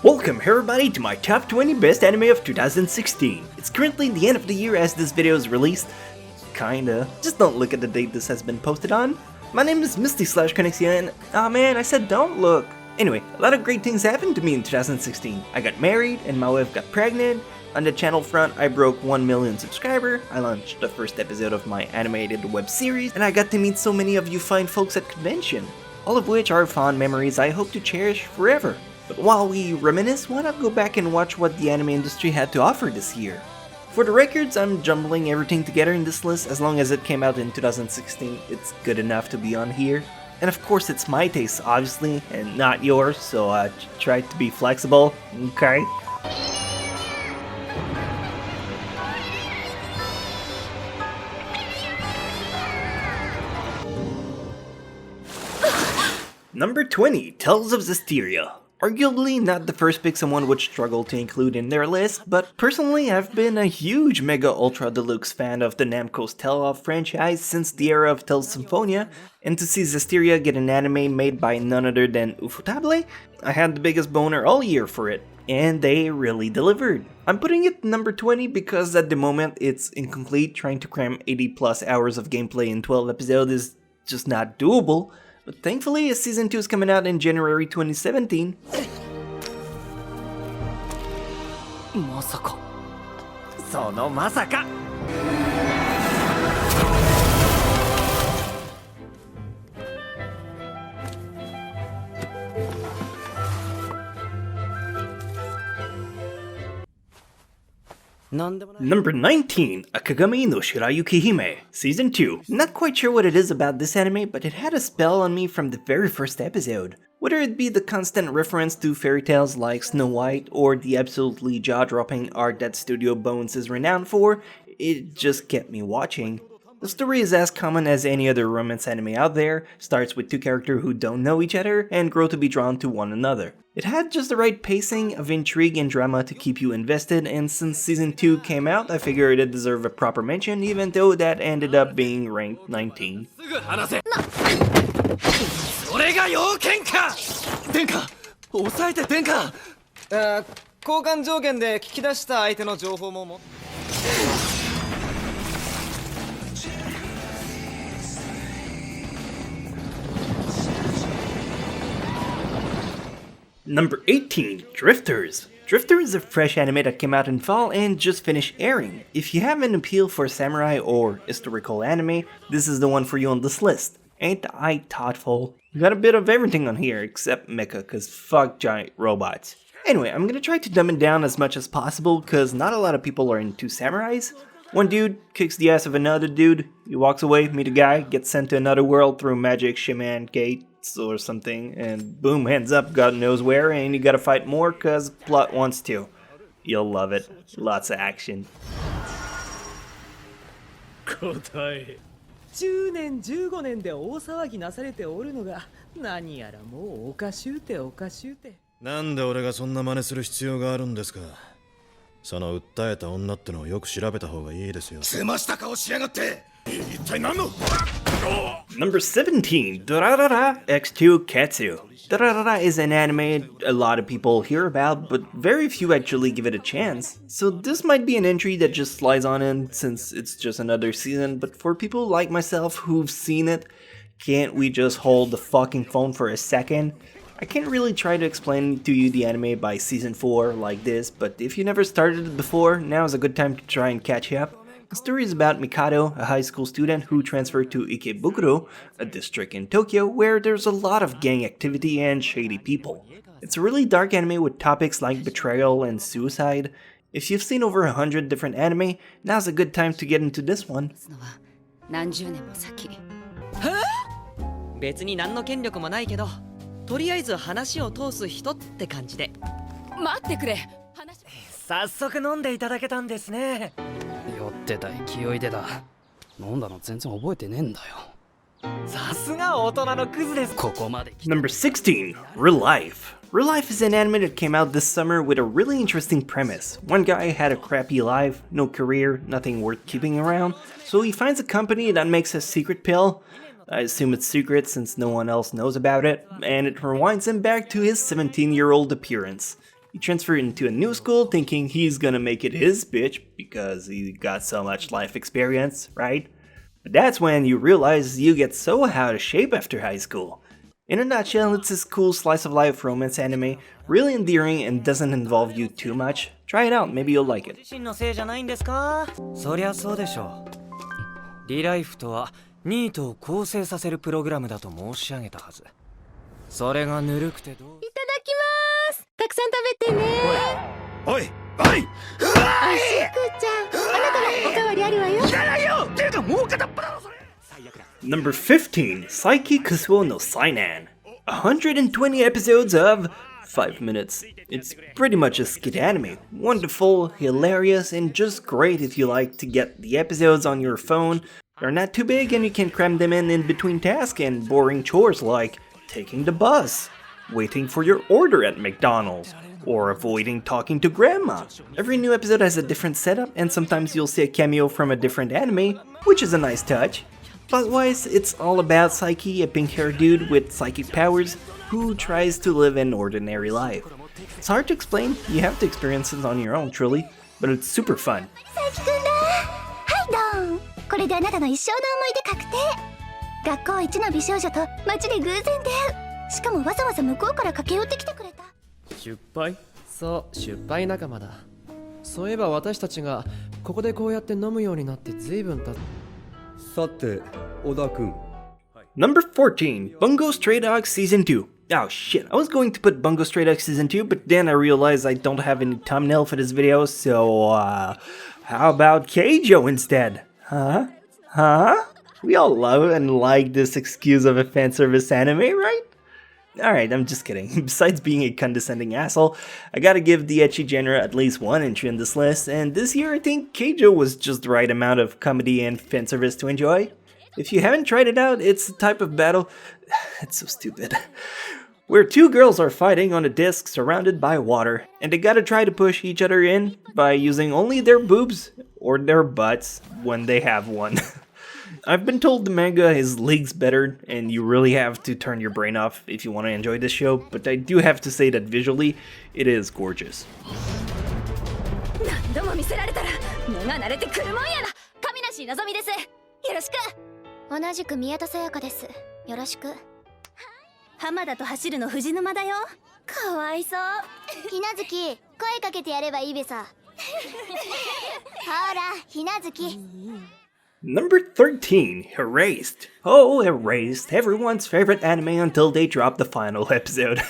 Welcome everybody to my top 20 best anime of 2016. It's currently the end of the year as this video is released. Kinda. Just don't look at the date this has been posted on. My name is Misty / Chronexia and oh man, I said don't look. Anyway, a lot of great things happened to me in 2016. I got married and my wife got pregnant. On the channel front, I broke 1 million subscribers. I launched the first episode of my animated web series and I got to meet so many of you fine folks at convention. All of which are fond memories I hope to cherish forever. But while we reminisce, why not go back and watch what the anime industry had to offer this year? For the records, I'm jumbling everything together in this list. As long as it came out in 2016, it's good enough to be on here. And of course it's my taste, obviously, and not yours, so I tried to be flexible, okay? Number 20, Tales of Zestiria. Arguably not the first pick someone would struggle to include in their list, but personally I've been a huge Mega Ultra Deluxe fan of the Namco's Tell-Off franchise since the era of Tales Symphonia, and to see Zestiria get an anime made by none other than Ufotable, I had the biggest boner all year for it, and they really delivered. I'm putting it number 20 because at the moment it's incomplete. Trying to cram 80 plus hours of gameplay in 12 episodes is just not doable. But thankfully, a season 2 is coming out in January 2017. Number 19, Akagami no Shirayuki Hime, Season 2. Not quite sure what it is about this anime, but it had a spell on me from the very first episode. Whether it be the constant reference to fairy tales like Snow White, or the absolutely jaw-dropping art that Studio Bones is renowned for, it just kept me watching. The story is as common as any other romance anime out there, starts with two characters who don't know each other and grow to be drawn to one another. It had just the right pacing of intrigue and drama to keep you invested, and since season 2 came out, I figured it deserved a proper mention, even though that ended up being ranked 19. Number 18, Drifters. Drifter is a fresh anime that came out in fall and just finished airing. If you have an appeal for samurai or historical anime, this is the one for you on this list. Ain't I thoughtful? We got a bit of everything on here except mecha, cause fuck giant robots. Anyway, I'm gonna try to dumb it down as much as possible cause not a lot of people are into samurais. One dude kicks the ass of another dude, he walks away, meet a guy, gets sent to another world through magic shaman gates or something, and boom, hands up, God knows where, and you gotta fight more cause plot wants to. You'll love it. Lots of action. 10年15年で大騒ぎなされておるのが何やらもうおかしゅうておかしゅうて。なんで俺がそんな真似する必要があるんですか。その訴えた女ってのをよく調べた方がいいですよ。つました顔しやがって。一体何の Number 17, Durarara X2 Katsu. Durarara is an anime a lot of people hear about, but very few actually give it a chance. So this might be an entry that just slides on in since it's just another season, but for people like myself who've seen it, can't we just hold the fucking phone for a second? I can't really try to explain to you the anime by season 4 like this, but if you never started it before, now is a good time to try and catch up. The story is about Mikado, a high school student who transferred to Ikebukuro, a district in Tokyo where there's a lot of gang activity and shady people. It's a really dark anime with topics like betrayal and suicide. If you've seen over 100 different anime, now's a good time to get into this one. 別に何の権力もないけど、とりあえず話を通す人って感じで。待ってくれ。早速飲んでいただけたんですね。酔ってた勢いでだ。飲んだの全然覚えてねえんだよ。さすが大人のクズです。ここまで。Number 16, Real Life. Real Life is an anime that came out this summer with a really interesting premise. One guy had a crappy life, no career, nothing worth keeping around, so he finds a company that makes a secret pill. I assume it's secret since no one else knows about it, and it rewinds him back to his 17-year-old appearance. He transferred into a new school thinking he's gonna make it his bitch because he got so much life experience, right? But that's when you realize you get so out of shape after high school. In a nutshell, it's this cool slice of life romance anime, really endearing and doesn't involve you too much. Try it out, maybe you'll like it. 自身のせいじゃないんですか？そりゃそうでしょう。リライフとはニートを構成させるプログラムだと申し上げたはず。それがぬるくてどう？いただきます。たくさん食べてね。おいおいしくちゃん、あなたのおかわりあるわよ。いらないよ。ていうかもう片っ端だろそれ。Number 15, Psyche Kusuo no Sainan. 120 episodes of 5 minutes. It's pretty much a skit anime. Wonderful, hilarious, and just great if you like to get the episodes on your phone. They're not too big and you can cram them in between tasks and boring chores like taking the bus, waiting for your order at McDonald's, or avoiding talking to grandma. Every new episode has a different setup and sometimes you'll see a cameo from a different anime, which is a nice touch. Plot-wise, it's all about Psyche, a pink-haired dude with psychic powers who tries to live an ordinary life. It's hard to explain, you have to experience it on your own truly, but it's super fun. 佐伯くんだ。はいどん。これであなたの一生の思い出確定。学校一の美少女と街で偶然出会う。しかもわざわざ向こうから駆け寄ってきてくれた。出敗？そう、出敗仲間だ。そういえば私たちがここでこうやって飲むようになって随分経っさて、小田君。Number 14, Bungo Stray Dogs Season 2. Oh shit, I was going to put Bungo Stray Dogs Season 2, but then I realized I don't have any thumbnail for this video, so how about Keijo instead? Huh? We all love and like this excuse of a fanservice anime, right? Alright, I'm just kidding. Besides being a condescending asshole, I gotta give the ecchi genre at least one entry in this list, and this year I think Keijo was just the right amount of comedy and fanservice to enjoy. If you haven't tried it out, it's a type of battle... It's so stupid. Where two girls are fighting on a disc surrounded by water, and they gotta try to push each other in by using only their boobs or their butts when they have one. I've been told the manga is leagues better, and you really have to turn your brain off if you want to enjoy this show, but I do have to say that visually, it is gorgeous. 何度も見せられたら目が慣れてくるもんやな。神梨のぞみです。よろしく。同じく宮田沙耶香です。よろしく。浜田と走るの藤沼だよ。かわいそう。ひなずき、声かけてやればいいべさ。ほら、ひなずき。Number 13, Erased. Oh, Erased, everyone's favorite anime until they drop the final episode.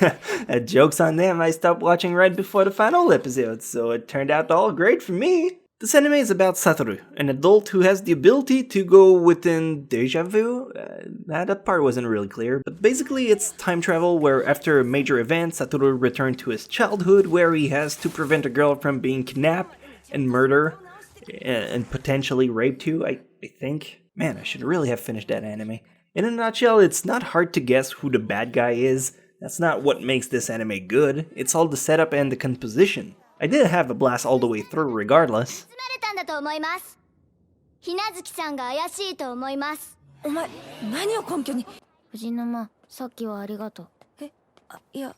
Joke's on them, I stopped watching right before the final episode, so it turned out all great for me. This anime is about Satoru, an adult who has the ability to go within deja vu. That part wasn't really clear, but basically it's time travel where after a major event, Satoru returned to his childhood where he has to prevent a girl from being kidnapped and murdered and potentially raped too, I think. Man, I should really have finished that anime. In a nutshell, it's not hard to guess who the bad guy is. That's not what makes this anime good. It's all the setup and the composition. I did have a blast all the way through regardless. ひなずきさんが怪しいと思います。お前、何を根拠に？藤沼、さっきはありがとう。え、いや。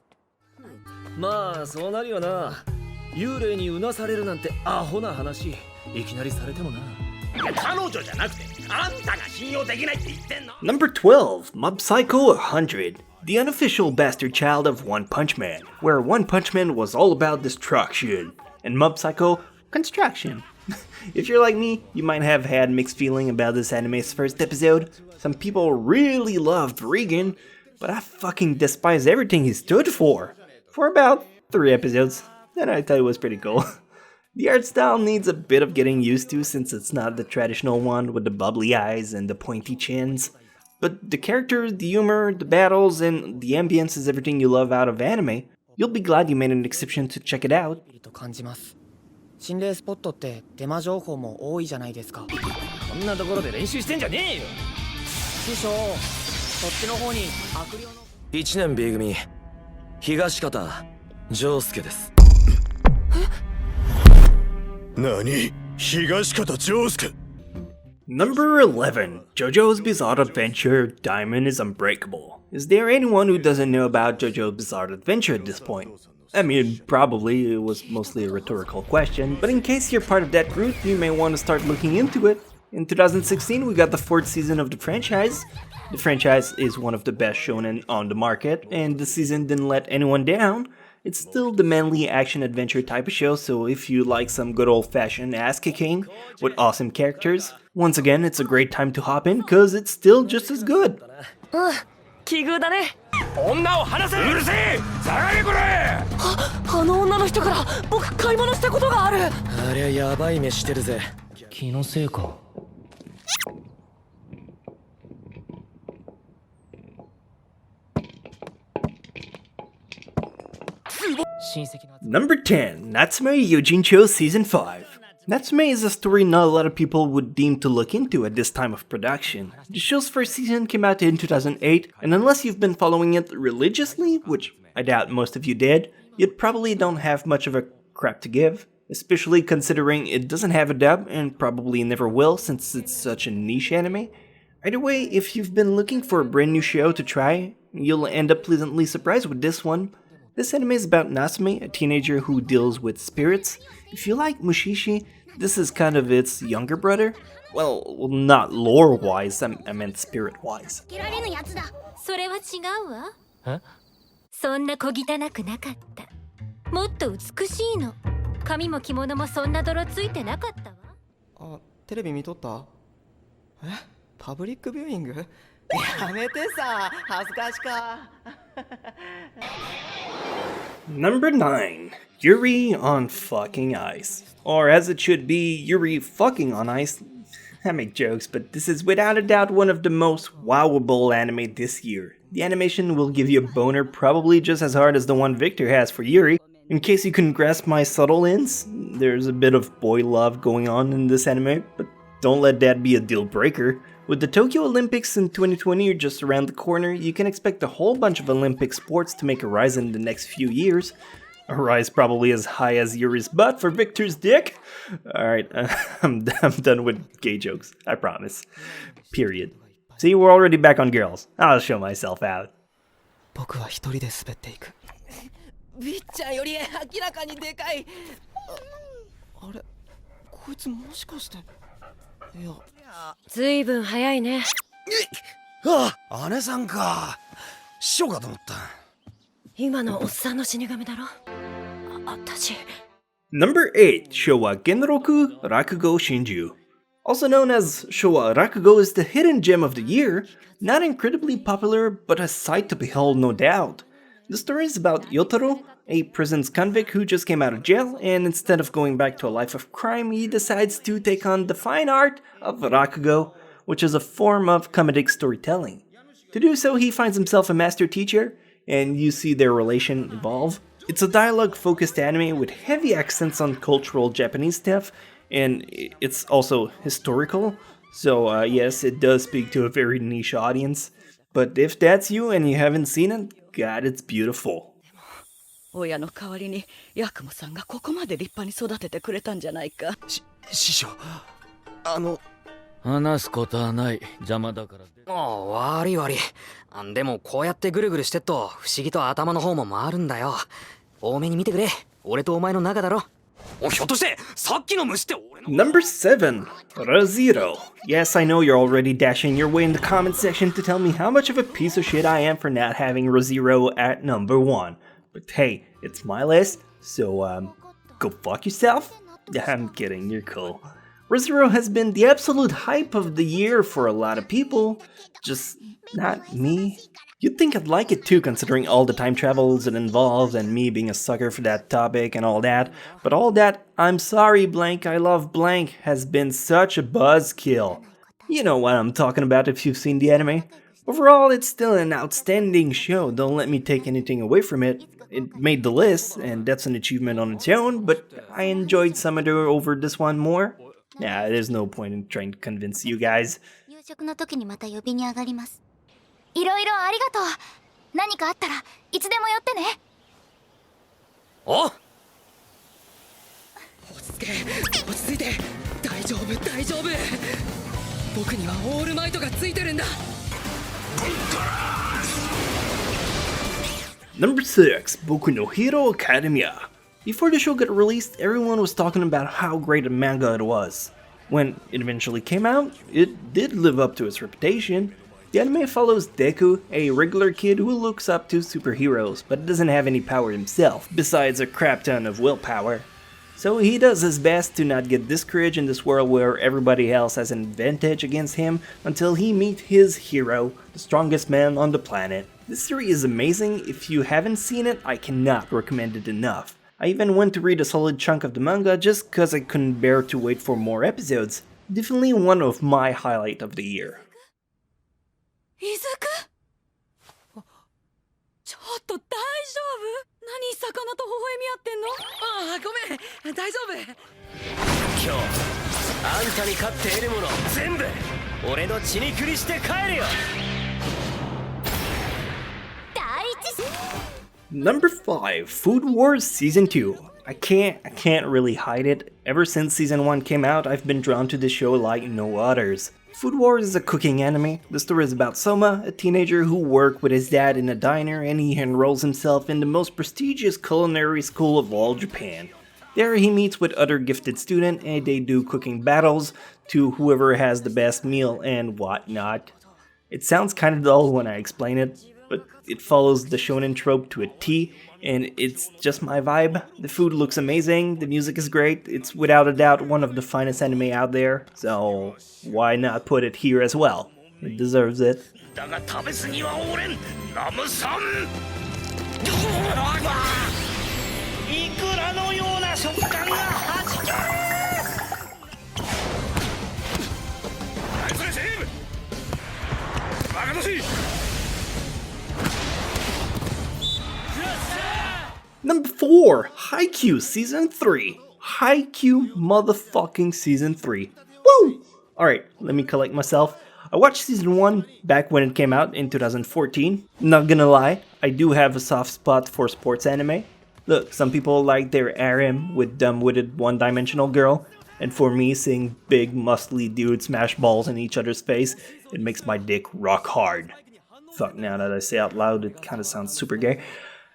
まあ、そうなるよな。幽霊にうなされるなんてアホな話。いきなりされてもな。彼女じゃなくて、あんたが信用できないって言ってんの。Number 12, Mob Psycho 100. The unofficial bastard child of One Punch Man, where One Punch Man was all about destruction, and Mob Psycho, construction. If you're like me, you might have had mixed feeling about this anime's first episode. Some people really loved Regan, but I fucking despise everything he stood for about 3 episodes, and I thought it was pretty cool. The art style needs a bit of getting used to since it's not the traditional one with the bubbly eyes and the pointy chins. But the characters, the humor, the battles, and the ambience is everything you love out of anime. You'll be glad you made an exception to check it out. 心霊スポットってデマ情報も多いじゃないですか。こんなところで練習してんじゃねえよ。師匠、そっちの方に悪霊の。1年 B 組東方丈介です。何？東方丈介。Number 11, JoJo's Bizarre Adventure, Diamond is Unbreakable. Is there anyone who doesn't know about JoJo's Bizarre Adventure at this point? I mean, probably, it was mostly a rhetorical question, but in case you're part of that group, you may want to start looking into it. In 2016, we got the 4th season of the franchise. The franchise is one of the best shonen on the market, and the season didn't let anyone down. It's still the manly action-adventure type of show, so if you like some good old-fashioned ass-kicking with awesome characters, once again, it's a great time to hop in, cause it's still just as good. 奇遇だね。女を離せ。うるせえ。下がれこれ。あの女の人から僕買い物したことがある。ありゃやばい目してるぜ。気のせいか。Number 10, Natsume Yojincho Season 5. Natsume is a story not a lot of people would deem to look into at this time of production. The show's first season came out in 2008, and unless you've been following it religiously, which I doubt most of you did, you probably don't have much of a crap to give, especially considering it doesn't have a dub and probably never will since it's such a niche anime. Either way, if you've been looking for a brand new show to try, you'll end up pleasantly surprised with this one. This anime is about Natsume, a teenager who deals with spirits. If you like Mushishi, this is kind of its younger brother. Well, not lore-wise, I meant spirit-wise. それは違うわ。そんな小汚くなかった。もっと美しいの。髪も着物もそんな泥ついてなかったわ。あ、テレビ見とった？え？パブリックビューイング？やめてさ、恥ずかしか。Number 9, Yuri on fucking ice. Or as it should be, Yuri fucking on ice. I make jokes, but this is without a doubt one of the most wowable anime this year. The animation will give you a boner probably just as hard as the one Victor has for Yuri. In case you couldn't grasp my subtle hints, there's a bit of boy love going on in this anime, but don't let that be a deal breaker. With the Tokyo Olympics in 2020 just around the corner, you can expect a whole bunch of Olympic sports to make a rise in the next few years. A rise probably as high as Yuri's butt for Victor's dick. Alright, I'm done with gay jokes, I promise. Period. See, we're already back on girls. I'll show myself out. 僕は一人で滑っていく。ビッチャーより明らかにでかい。あれ、こいつもしかして。いや。ずいぶん早いね。あ、姉さんか。師匠かと思った。今のおっさんの死神だろ。私。Number 8, Showa Genroku Rakugo Shinju. Also known as Showa Rakugo is the hidden gem of the year, not incredibly popular, but a sight to behold no doubt. The story is about Yotaro, a prison's convict who just came out of jail, and instead of going back to a life of crime, he decides to take on the fine art of Rakugo, which is a form of comedic storytelling. To do so, he finds himself a master teacher, and you see their relation evolve. It's a dialogue-focused anime with heavy accents on cultural Japanese stuff, and it's also historical, so yes, it does speak to a very niche audience. But if that's you and you haven't seen it, God, it's beautiful. 親の代わりにヤクモさんがここまで立派に育ててくれたんじゃないか。師匠、話すことはない。邪魔だから。もう悪い悪い。でもこうやってぐるぐるしてっと不思議と頭の方も回るんだよ。多めに見てくれ。俺とお前の仲だろ。ひょっとしてさっきの虫って俺の。Number 7, Re:Zero. Yes, I know you're already dashing your way in the comment section to tell me how much of a piece of shit I am for not having Re:Zero at number 1. But hey, it's my list, so go fuck yourself? I'm kidding, you're cool. Re:Zero has been the absolute hype of the year for a lot of people, just not me. You'd think I'd like it too, considering all the time travels it involves and me being a sucker for that topic and all that, but all that "I'm sorry blank, I love blank" has been such a buzzkill. You know what I'm talking about if you've seen the anime. Overall, it's still an outstanding show, don't let me take anything away from it. It made the list, and that's an achievement on its own, but I enjoyed Summoner over this one more. Yeah, there's no point in trying to convince you guys. 夕食の時にまた呼びに上がります。いろいろありがとう。何かあったらいつでも寄ってね。お？落ち着け、落ち着いて。大丈夫、大丈夫。僕にはオールマイトがついてるんだ。Number 6, Boku no Hero Academia. Before the show got released, everyone was talking about how great a manga it was. When it eventually came out, it did live up to its reputation. The anime follows Deku, a regular kid who looks up to superheroes, but doesn't have any power himself, besides a crap ton of willpower. So he does his best to not get discouraged in this world where everybody else has an advantage against him until he meets his hero, the strongest man on the planet. This series is amazing. If you haven't seen it, I cannot recommend it enough. I even went to read a solid chunk of the manga just cause I couldn't bear to wait for more episodes. Definitely one of my highlight of the year. イズクちょっと大丈夫？何魚と微笑み合ってんの？ああ、ごめん、大丈夫。今日あんたに勝って得るもの全部俺の血にくりして帰るよ。Number 5, Food Wars Season 2. I can't really hide it. Ever since Season 1 came out, I've been drawn to this show like no others. Food Wars is a cooking anime. The story is about Soma, a teenager who works with his dad in a diner, and he enrolls himself in the most prestigious culinary school of all Japan. There he meets with other gifted students and they do cooking battles to whoever has the best meal and whatnot. It sounds kinda dull when I explain it, but it follows the shonen trope to a T, and it's just my vibe. The food looks amazing, the music is great, it's without a doubt one of the finest anime out there, so why not put it here as well? It deserves it. Number 4, Haikyuu Season 3. Haikyuu motherfucking Season 3. Woo! Alright, let me collect myself. I watched Season 1 back when it came out in 2014. Not gonna lie, I do have a soft spot for sports anime. Look, some people like their harem with dumb-witted one-dimensional girl, and for me, seeing big muscly dudes smash balls in each other's face, it makes my dick rock hard. Fuck, now that I say out loud, it kinda sounds super gay.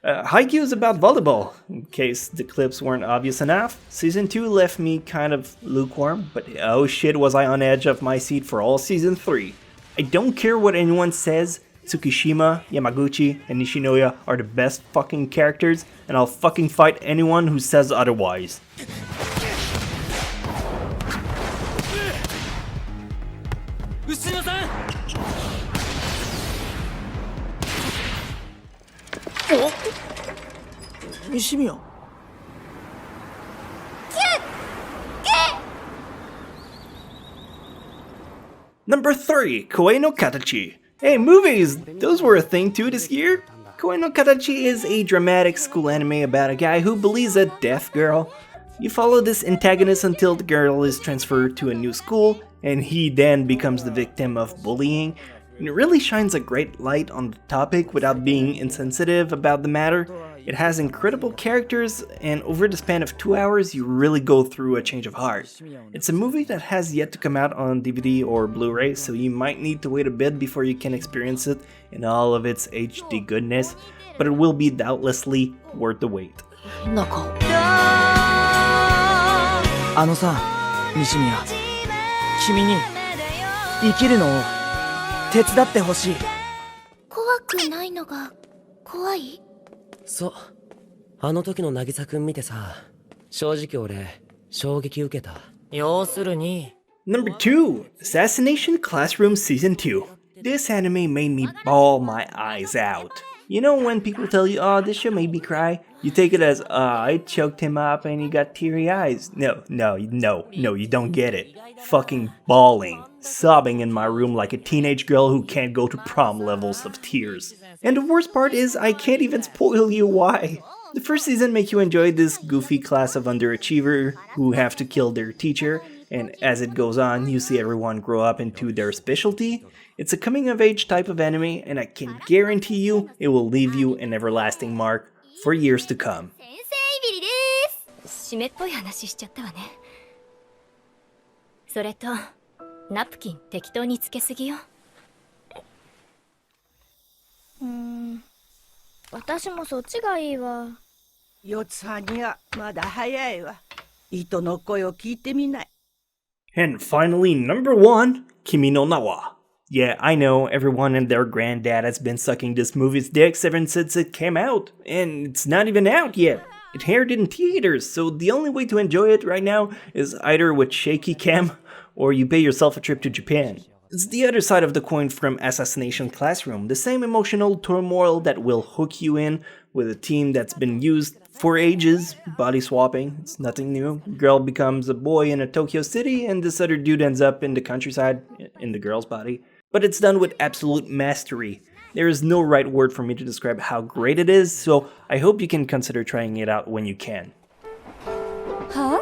Haikyuu is about volleyball, in case the clips weren't obvious enough. Season 2 left me kind of lukewarm, but oh shit was I on edge of my seat for all Season 3. I don't care what anyone says, Tsukishima, Yamaguchi, and Nishinoya are the best fucking characters, and I'll fucking fight anyone who says otherwise. Number 3, Kawai no Katachi. Hey, movies! Those were a thing too this year. Kawai no Katachi is a dramatic school anime about a guy who bullies a deaf girl. You follow this antagonist until the girl is transferred to a new school, and he then becomes the victim of bullying. And it really shines a great light on the topic without being insensitive about the matter. It has incredible characters, and over the span of 2 hours, you really go through a change of heart. It's a movie that has yet to come out on DVD or Blu-ray, so you might need to wait a bit before you can experience it in all of its HD goodness, but it will be doubtlessly worth the wait. あのさ、西宮、君に生きるのを手伝ってほしい。怖くないのが怖い？そう、あの時の渚くん見てさ、正直俺衝撃受けた。要するに Number 2, Assassination Classroom Season 2. This anime made me bawl my eyes out. You know when people tell you, oh, this show made me cry? You take it as, I choked him up and he got teary eyes. No, you don't get it. Fucking bawling, sobbing in my room like a teenage girl who can't go to prom levels of tears. And the worst part is, I can't even spoil you why. The first season makes you enjoy this goofy class of underachiever who have to kill their teacher, and as it goes on, you see everyone grow up into their specialty. It's a coming-of-age type of anime, and I can guarantee you it will leave you an everlasting mark for years to come. 締めっぽい話しちゃったわね。それと、ナプキン適当につけすぎよ。私もそっちがいいわ。四つ葉にはまだ早いわ。糸の声を聞いてみない。 And finally, number 1, Kimi no Nawa. Yeah, I know, everyone and their granddad has been sucking this movie's dick ever since it came out, and it's not even out yet. It aired in theaters, so the only way to enjoy it right now is either with shaky cam, or you pay yourself a trip to Japan. It's the other side of the coin from Assassination Classroom, the same emotional turmoil that will hook you in with a team that's been used for ages, body swapping, it's nothing new. Girl becomes a boy in a Tokyo city, and this other dude ends up in the countryside, in the girl's body. But it's done with absolute mastery. There is no right word for me to describe how great it is, so I hope you can consider trying it out when you can. はあ？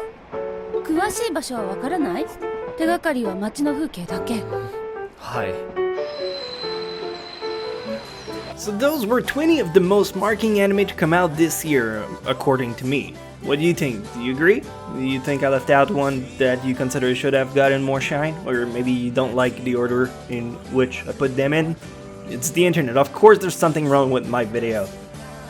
詳しい場所はわからない？手がかりは街の風景だけ。はい。 So those were 20 of the most marking anime to come out this year, according to me. What do you think? Do you agree? Do you think I left out one that you consider should have gotten more shine? Or maybe you don't like the order in which I put them in? It's the internet, of course there's something wrong with my video.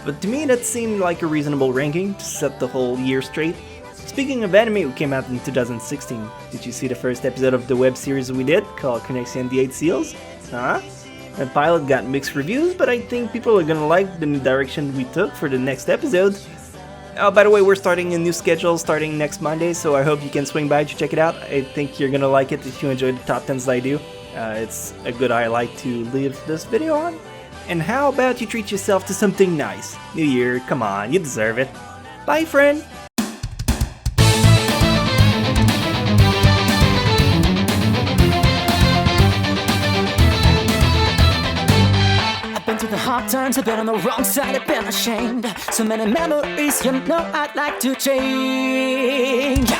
But to me that seemed like a reasonable ranking to set the whole year straight. Speaking of anime who came out in 2016, did you see the first episode of the web series we did, called Chronexia and the 8 Seals? Huh? The pilot got mixed reviews, but I think people are gonna like the new direction we took for the next episode. Oh, by the way, we're starting a new schedule starting next Monday, so I hope you can swing by to check it out. I think you're gonna like it if you enjoy the top 10s that I do. It's a good highlight to leave this video on. And how about you treat yourself to something nice? New Year, come on, you deserve it. Bye, friend! The hard times, I've been on the wrong side, I've been ashamed. So many memories, you know I'd like to change.